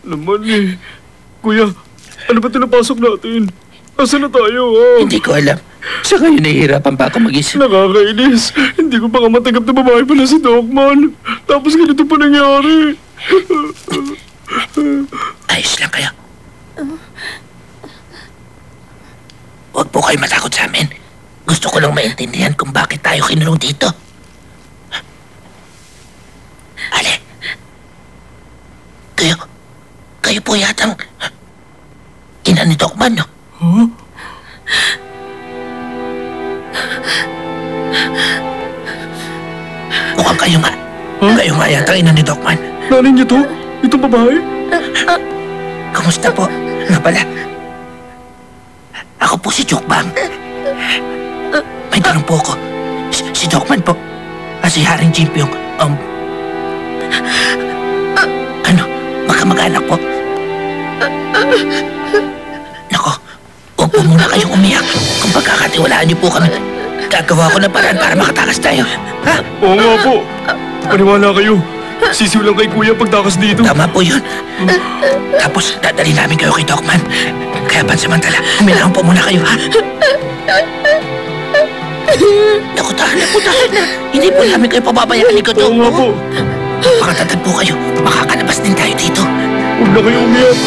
Naman eh. Kuya, ano ba tinapasok natin? Asan na tayo, Hindi ko alam. Sa ngayon nahihirapan pa ako mag-isip. Nakakainis. Hindi ko pa nga matanggap na babae pala si Docman. Tapos ganito pa nangyari. Ayos lang kayo. Huwag po kayo matakot sa amin. Gusto ko lang maintindihan kung bakit tayo kinulong dito. Ale. Kayo po yatang ina ni Docman, no? Huh? Mukhang kayo nga. Kayo nga yata ina ni Docman. Nanay niyo to? Itong babae? Kamusta po? Nga pala. Ako po si Jukbang. May tanong po ako. Si Docman po. Si Haring Jimpyong. Ano? Magkamag-anak po? Nako, huwag po muna kayong umiyak. Kung pagkakatiwalaan niyo po kami, gagawa ko ng paraan para makatakas tayo. Ha? Oo nga po. Paniwala kayo. Sisiw lang kay Kuya pagtakas dito. Tama po yun. Tapos dadali namin kayo kay Docman. Kaya pansamantala, umilang po muna kayo, ha? Naku, tahan na. Hindi po namin kayo pababayaan ni Kato. Oo nga po. Pakatatag po kayo. Makakalabas din tayo dito. Huwag na kayo umiyak.